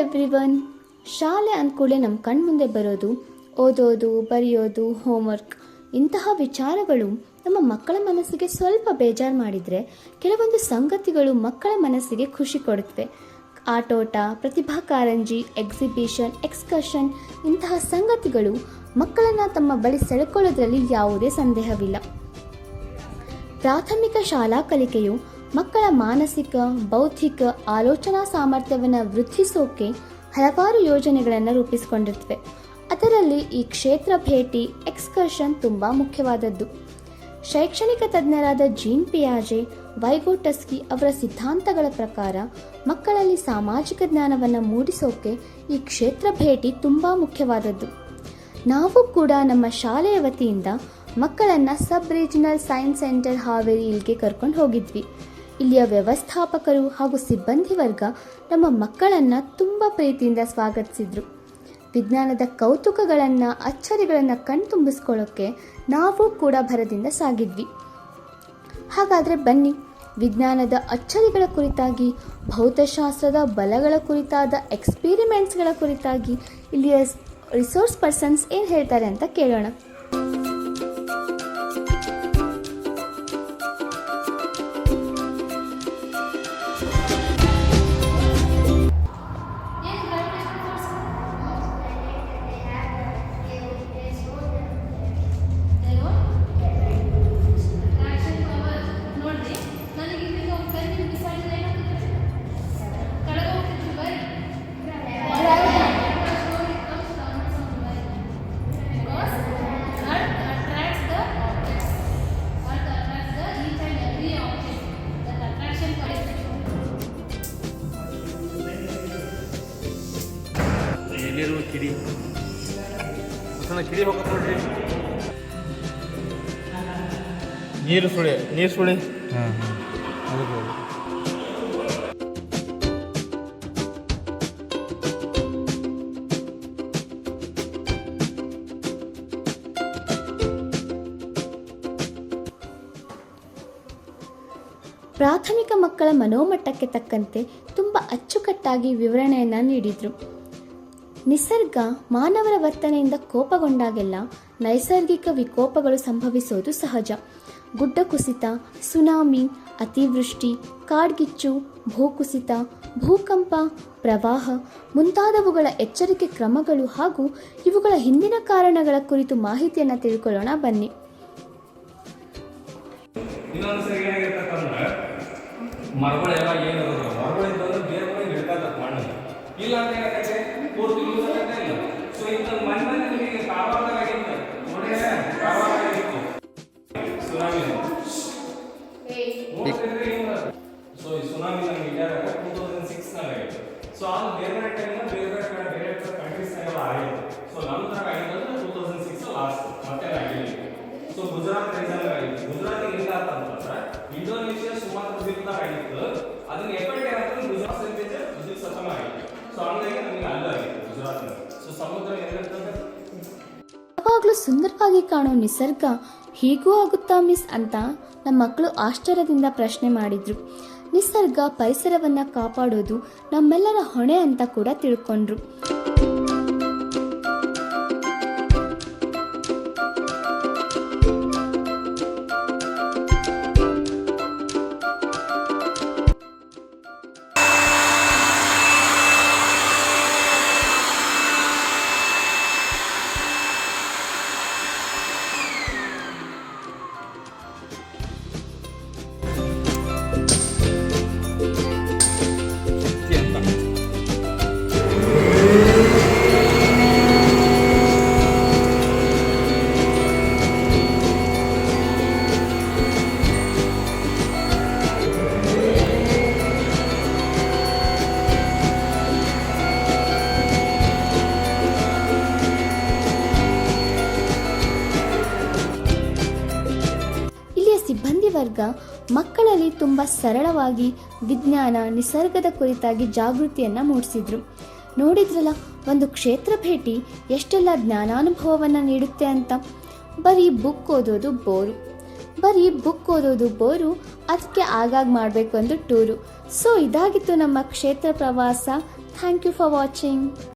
Everyone. ಶಾಲೆ ಅಂದ್ಕೂಡಲೇ ನಮ್ಮ ಕಣ್ಮುಂದೆ ಬರೋದು ಓದೋದು, ಬರೆಯೋದು, ಹೋಮ್ವರ್ಕ್. ಇಂತಹ ವಿಚಾರಗಳು ನಮ್ಮ ಮಕ್ಕಳ ಮನಸ್ಸಿಗೆ ಸ್ವಲ್ಪ ಬೇಜಾರು ಮಾಡಿದರೆ, ಕೆಲವೊಂದು ಸಂಗತಿಗಳು ಮಕ್ಕಳ ಮನಸ್ಸಿಗೆ ಖುಷಿ ಕೊಡುತ್ತವೆ. ಆಟೋಟ, ಪ್ರತಿಭಾ ಕಾರಂಜಿ, ಎಕ್ಸಿಬಿಷನ್, ಎಕ್ಸ್ಕರ್ಷನ್ ಇಂತಹ ಸಂಗತಿಗಳು ಮಕ್ಕಳನ್ನು ತಮ್ಮ ಬಳಿ ಸೆಳೆಕೊಳ್ಳೋದ್ರಲ್ಲಿ ಯಾವುದೇ ಸಂದೇಹವಿಲ್ಲ. ಪ್ರಾಥಮಿಕ ಶಾಲಾ ಕಲಿಕೆಯು ಮಕ್ಕಳ ಮಾನಸಿಕ, ಬೌದ್ಧಿಕ, ಆಲೋಚನಾ ಸಾಮರ್ಥ್ಯವನ್ನು ವೃದ್ಧಿಸೋಕೆ ಹಲವಾರು ಯೋಜನೆಗಳನ್ನು ರೂಪಿಸಿಕೊಂಡಿರ್ತವೆ. ಅದರಲ್ಲಿ ಈ ಕ್ಷೇತ್ರ ಭೇಟಿ, ಎಕ್ಸ್ಕರ್ಷನ್ ತುಂಬ ಮುಖ್ಯವಾದದ್ದು. ಶೈಕ್ಷಣಿಕ ತಜ್ಞರಾದ ಜೀನ್ ಪಿಯಾಜೆ, ವೈಗೋಟಸ್ಕಿ ಅವರ ಸಿದ್ಧಾಂತಗಳ ಪ್ರಕಾರ ಮಕ್ಕಳಲ್ಲಿ ಸಾಮಾಜಿಕ ಜ್ಞಾನವನ್ನು ಮೂಡಿಸೋಕೆ ಈ ಕ್ಷೇತ್ರ ಭೇಟಿ ತುಂಬ ಮುಖ್ಯವಾದದ್ದು. ನಾವು ಕೂಡ ನಮ್ಮ ಶಾಲೆಯ ವತಿಯಿಂದ ಮಕ್ಕಳನ್ನು ಸಬ್ ರೀಜನಲ್ ಸೈನ್ಸ್ ಸೆಂಟರ್ ಹಾವೇರಿ ಇಲ್ಲಿಗೆ ಕರ್ಕೊಂಡು ಹೋಗಿದ್ವಿ. ಇಲ್ಲಿಯ ವ್ಯವಸ್ಥಾಪಕರು ಹಾಗೂ ಸಿಬ್ಬಂದಿ ವರ್ಗ ನಮ್ಮ ಮಕ್ಕಳನ್ನು ತುಂಬ ಪ್ರೀತಿಯಿಂದ ಸ್ವಾಗತಿಸಿದರು. ವಿಜ್ಞಾನದ ಕೌತುಕಗಳನ್ನು, ಅಚ್ಚರಿಗಳನ್ನು ಕಣ್ತುಂಬಿಸ್ಕೊಳ್ಳೋಕ್ಕೆ ನಾವು ಕೂಡ ಭರದಿಂದ ಸಾಗಿದ್ವಿ. ಹಾಗಾದರೆ ಬನ್ನಿ, ವಿಜ್ಞಾನದ ಅಚ್ಚರಿಗಳ ಕುರಿತಾಗಿ, ಭೌತಶಾಸ್ತ್ರದ ಬಲಗಳ ಕುರಿತಾದ ಎಕ್ಸ್ಪೀರಿಮೆಂಟ್ಸ್ಗಳ ಕುರಿತಾಗಿ ಇಲ್ಲಿಯ ರಿಸೋರ್ಸ್ ಪರ್ಸನ್ಸ್ ಏನು ಹೇಳ್ತಾರೆ ಅಂತ ಕೇಳೋಣ. ನೀರು ಕಿಡಿ ಕಿಡಿ ಹೋಗತ್ತೆ ನೋಡ್ರಿ. ನೀರು ಸುಳಿ ಪ್ರಾಥಮಿಕ ಮಕ್ಕಳ ಮನೋಮಟ್ಟಕ್ಕೆ ತಕ್ಕಂತೆ ತುಂಬ ಅಚ್ಚುಕಟ್ಟಾಗಿ ವಿವರಣೆಯನ್ನು ನೀಡಿದರು. ನಿಸರ್ಗ ಮಾನವರ ವರ್ತನೆಯಿಂದ ಕೋಪಗೊಂಡಾಗೆಲ್ಲ ನೈಸರ್ಗಿಕ ವಿಕೋಪಗಳು ಸಂಭವಿಸೋದು ಸಹಜ. ಗುಡ್ಡ ಕುಸಿತ, ಸುನಾಮಿ, ಅತಿವೃಷ್ಟಿ, ಕಾಡ್ಗಿಚ್ಚು, ಭೂಕುಸಿತ, ಭೂಕಂಪ, ಪ್ರವಾಹ ಮುಂತಾದವುಗಳ ಎಚ್ಚರಿಕೆ ಕ್ರಮಗಳು ಹಾಗೂ ಇವುಗಳ ಹಿಂದಿನ ಕಾರಣಗಳ ಕುರಿತು ಮಾಹಿತಿಯನ್ನು ತಿಳ್ಕೊಳ್ಳೋಣ ಬನ್ನಿ. ಮರಗಳೆಲ್ಲ ಏನಿರೋದು ಮರಗಳಿಂದ ಬೇರೆ ಗಿಡಕಾದ ಮಣ್ಣು ಇಲ್ಲ ಅಂತ ಹೇಳಕ್ಕೆ ಪೂರ್ತಿ ಯೂಸ್ ಆಗತ್ತೆ ಇಲ್ಲ. ಸೊ ಇಂಥ ಮಣ್ಣಲ್ಲಿ ನಿಮಗೆ ಕಾರವಾರದಾಗಿತ್ತು ನೋಡಿದ್ರೆ ಕಾರವಾರದಾಗಿತ್ತು ಸುನಾಮಿ ಸೊ ಈ ಸುನಾಮಿ ನಮ್ಮ ಇಂಡಿಯಾದಾಗ 2006 ಆಗಿತ್ತು. ಸೊ ಅದು ಬೇರೆ ಟೈಮ್ ಬೇರೆ ಕಂಟ್ರೀಸ್ನಾಗೆಲ್ಲ ಆಗಿತ್ತು. ಸೊ ನಮ್ಮ ತರ ಆಗಿದ್ದು 2006 ಲಾಸ್ಟ್ ಮತ್ತೆ ಆಗಿಲ್ಲ. ಸೊ ಗುಜರಾತ್ ರೀಸನ್ ಆಗಿತ್ತು. ಗುಜರಾತ್ ಇಲ್ಲ ಅಂತಂದ್ರೆ ಇಂಡೋನೇಷಿಯಾ ಸುಮಾರು ದ್ವೀಪದಾಗ ಆಗಿತ್ತು. ಅದನ್ನ ಎಫೆಕ್ಟ್ ಏನಾಗ್ತದೆ ಗುಜರಾತ್ ವಿದ್ಯುತ್ ಸತಮ ಆಗಿತ್ತು. ಸೊ ಹಂಗಾಗಿ ನಮಗೆ ಅಲ್ಲಾಗಿತ್ತು ಗುಜರಾತ್. ಸೊ ಸಮುದ್ರ ಏನಿರ್ತದೆ ಯಾವಾಗಲೂ ಸುಂದರವಾಗಿ ಕಾಣೋ ನಿಸರ್ಗ ಹೀಗೂ ಆಗುತ್ತಾ ಮಿಸ್ ಅಂತ ನಮ್ಮ ಮಕ್ಕಳು ಆಶ್ಚರ್ಯದಿಂದ ಪ್ರಶ್ನೆ ಮಾಡಿದ್ರು. ನಿಸರ್ಗ ಪರಿಸರವನ್ನು ಕಾಪಾಡೋದು ನಮ್ಮೆಲ್ಲರ ಹೊಣೆ ಅಂತ ಕೂಡ ತಿಳ್ಕೊಂಡ್ರು. ಸಿಬ್ಬಂದಿ ವರ್ಗ ಮಕ್ಕಳಲ್ಲಿ ತುಂಬ ಸರಳವಾಗಿ ವಿಜ್ಞಾನ, ನಿಸರ್ಗದ ಕುರಿತಾಗಿ ಜಾಗೃತಿಯನ್ನು ಮೂಡಿಸಿದ್ರು. ನೋಡಿದ್ರಲ್ಲ, ಒಂದು ಕ್ಷೇತ್ರ ಭೇಟಿ ಎಷ್ಟೆಲ್ಲ ಜ್ಞಾನಾನುಭವವನ್ನು ನೀಡುತ್ತೆ ಅಂತ. ಬರೀ ಬುಕ್ ಓದೋದು ಬೋರು, ಅದಕ್ಕೆ ಆಗಾಗ ಮಾಡಬೇಕು ಒಂದು ಟೂರು. ಸೊ ಇದಾಗಿತ್ತು ನಮ್ಮ ಕ್ಷೇತ್ರ ಪ್ರವಾಸ. Thank you for watching.